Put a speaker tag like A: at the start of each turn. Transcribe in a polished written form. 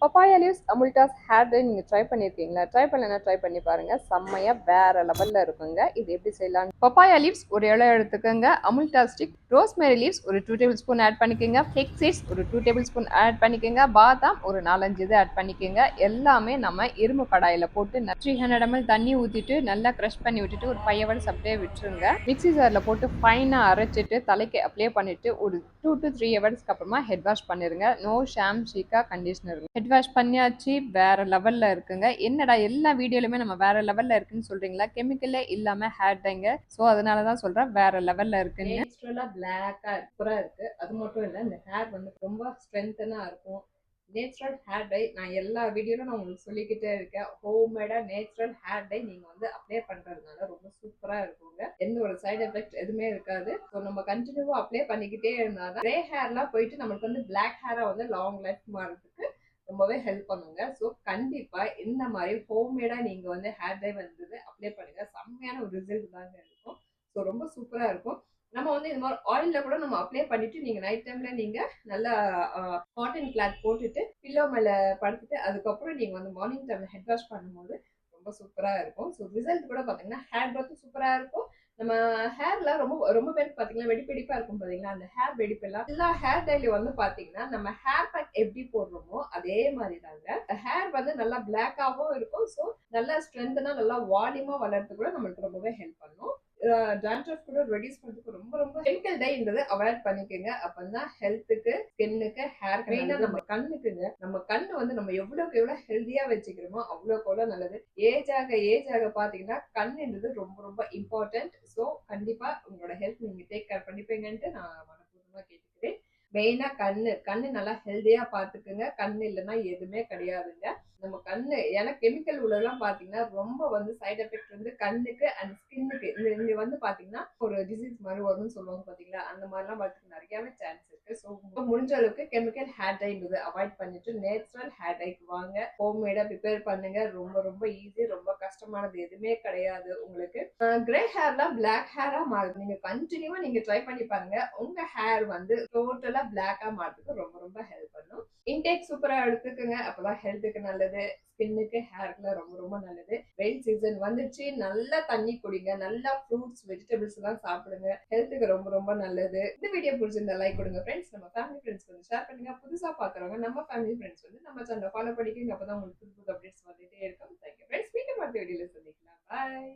A: Papaya leaves அமுல்டாஸ் hair dye நீங்க try பண்ணிருக்கீங்களா? Try பண்ணலன்னா ட்ரை பண்ணி பாருங்க. செம்மையா வேற லெவல்ல இருக்குங்க. இது எப்படி செய்யலாம்? பப்பாயா லீவ்ஸ் ஒரு இலை எடுத்துக்கோங்க. அமுல்டா ஸ்டிக், ரோஸ்மேரி லீவ்ஸ் ஒரு 2 டேபிள் ஸ்பூன் ஆட் பண்ணிக்கோங்க. ஃபிளெக்ஸ் சீட்ஸ் ஒரு 2 டேபிள் ஸ்பூன் ஆட் பண்ணிக்கோங்க. பாதாம் ஒரு 4-5 இது ஆட் பண்ணிக்கோங்க. எல்லாமே நம்ம இரும்பு கடாயில போட்டு 300 ml தண்ணி ஊத்திட்டு நல்லா க்ரஷ் பண்ணி விட்டுட்டு ஒரு 5 hours அப்படியே விட்டுருங்க. மிக்ஸி ஜார்ல போட்டு ஃபைனா அரைச்சிட்டு தலைக்கு அப்ளை பண்ணிட்டு ஒரு 2 to 3 ஹவர்ஸ்க்கு அப்புறமா ஹெட் வாஷ் பண்ணிருங்க. நோ ஷாம் ஷீக்கா கண்டிஷனர். ஹெட் வாஷ் பண்ணியாச்சு. வேற லெவல்ல இருக்குங்க. என்னடா எல்லா வீடியோலுமே நம்ம வேற லெவல்ல இருக்குன்னு சொல்றீங்களா? கெமிக்கலே இல்லாம ஹேர் டைங்க. சோ அதனாலதான் சொல்றேன் வேற லெவல்ல இருக்குன்னு. நேச்சுரலா பிளாக்கா சூப்பரா இருக்கு. அது மட்டும் இல்ல, இந்த ஹேர் வந்து ரொம்ப ஸ்ட்ரென்த்தனா இருக்கும். நேச்சுரல் ஹேர் டை நான் எல்லா வீடியோலும் நான் உங்களுக்கு சொல்லிக்கிட்டே இருக்கேன். ஹோம்மேடா நேச்சுரல் ஹேர் டை நீங்க வந்து அப்ளை பண்றதுனால ரொம்ப சூப்பரா இருக்குங்க. எந்த ஒரு சைடு எஃபெக்ட் எதுவுமே இருக்காது. ஸோ நம்ம கண்டினியூவா அப்ளை பண்ணிக்கிட்டே இருந்தாதான் கிரே ஹேர்லாம் போயிட்டு நமக்கு வந்து பிளாக் ஹேரா வந்து லாங் லைஃப் மாறதுக்கு ரொம்பவே ஹெல்ப் பண்ணுங்க. ஸோ கண்டிப்பா இந்த மாதிரி ஹோம்மேடா நீங்க வந்து ஹேர் டை வந்து அப்ளை பண்ணுங்க. செம்மையான ஒரு ரிசல்ட் தாங்க இருக்கும். ஸோ ரொம்ப சூப்பரா இருக்கும். நம்ம வந்து இந்த மாதிரி ஆயில்ல கூட நம்ம அப்ளை பண்ணிட்டு நீங்க நைட் டைம்ல நீங்க நல்லா காட்டன் கிளாத் போட்டுட்டு பில்லோ மேல படுத்துட்டு அதுக்கப்புறம் நீங்க வந்து மார்னிங் டைம்ல ஹெட் வாஷ் பண்ணும்போது ரொம்ப சூப்பரா இருக்கும். ஸோ ரிசல்ட் கூட பாத்தீங்கன்னா ஹேர் க்ரோத் சூப்பரா இருக்கும். நம்ம ஹேர்ல ரொம்ப ரொம்ப பேருக்கு பாத்தீங்கன்னா வெடிப்பெடிப்பா இருக்கும் பாத்தீங்களா? அந்த ஹேர் வெடிப்பு எல்லாம் எல்லா ஹேர் டைலயும் வந்து பாத்தீங்கன்னா நம்ம ஹேர் பேக் எப்படி போடுறோமோ அதே மாதிரி தாங்க ஹேர் வந்து நல்லா பிளாக்காவும் இருக்கும். ஸோ நல்லா ஸ்ட்ரென்த்னா நல்லா வால்யூமா வளர்றது கூட நம்மளுக்கு ரொம்பவே ஹெல்ப் பண்ணும். டாண்ட்ரஃப் கூட ரெடியூஸ் பண்றதுக்கு ரொம்ப ரொம்ப கெமிக்கல் டைன்றது அவாய்ட் பண்ணிக்கோங்க. அப்பதான் ஹெல்த்துக்கு, ஸ்கின்னுக்கு, ஹேர் மெயினா நம்ம கண்ணுக்குங்க. நம்ம கண்ணு வந்து நம்ம எவ்வளவுக்கு எவ்வளவு ஹெல்தியா வச்சுக்கிறோமோ அவ்வளவுக்கு எவ்வளவு நல்லது. ஏஜ் ஆக பாத்தீங்கன்னா கண்ணுன்றது ரொம்ப ரொம்ப இம்பார்ட்டன்ட். ஸோ கண்டிப்பா உங்களோட ஹெல்த் நீங்க டேக் கேர் பண்ணிப்பீங்கன்ட்டு நான் மனப்பூர்வமா கேட்டுக்கிறேன். மெயினா கண்ணு நல்லா ஹெல்தியா பாத்துக்குங்க. கண்ணு இல்லைன்னா எதுவுமே கிடையாதுங்க. நம்ம கண்ணு ஏன்னா கெமிக்கல் உள்ளதெல்லாம் பாத்தீங்கன்னா ரொம்ப வந்து சைட் எஃபெக்ட் வந்து கண்ணுக்கு அண்ட் ஸ்கின்னுக்கு இங்க வந்து பாத்தீங்கன்னா ஒரு டிசீஸ் மாதிரி வரும்னு சொல்லுவாங்க பாத்தீங்களா? அந்த மாதிரிலாம் பாத்தீங்கன்னா நிறையவே சான்ஸ் இருக்கு. ஸோ முடிஞ்ச அளவுக்கு கெமிக்கல் ஹேர் டைன்றது அவாய்ட் பண்ணிட்டு நேச்சுரல் ஹேர் டைக்கு வாங்க. ஹோம்மேடா ப்ரிப்பேர் பண்ணுங்க. ரொம்ப ரொம்ப ஈஸி. ரொம்ப கஷ்டமானது எதுவுமே கிடையாது. உங்களுக்கு கிரே ஹேர்லாம் பிளாக் ஹேரா மாறுது. நீங்க கண்டினியூவா நீங்க ட்ரை பண்ணி பாருங்க. உங்க ஹேர் வந்து டோட்டலா பிளாக்கா மாறதுக்கு ரொம்ப ரொம்ப ஹெல்ப் பண்ணும். இன்டேக் சூப்பரா எடுத்துக்கோங்க. அப்பதான் ஹெல்த்துக்கு நல்லது. ஸ்கின்னுக்கு, ஹேருக்கு ரொம்ப ரொம்ப நல்லது. வெயில் சீசன் வந்துச்சு. நல்லா தண்ணி குடிங்க. நல்லா ஃப்ரூட்ஸ், வெஜிடபிள்ஸ் எல்லாம் சாப்பிடுங்க. ஹெல்த்துக்கு ரொம்ப ரொம்ப நல்லது. இந்த வீடியோ பிடிச்சிருந்தா லைக் கொடுங்க ஃப்ரெண்ட்ஸ். நம்ம ஃபேமிலி ஃப்ரெண்ட்ஸ் வந்து ஷேர் பண்ணுங்க. புதுசா பாக்குறவங்க நம்ம ஃபேமிலி ஃப்ரெண்ட்ஸ் வந்து நம்ம சேனலை ஃபாலோ பண்ணிக்கோங்க. அப்பதான் உங்களுக்கு புது புது அப்டேட்ஸ் வந்துட்டே இருக்கும். Thank you friends. மீண்டும் அடுத்த வீடியோல சந்திக்கலாம். பாய்.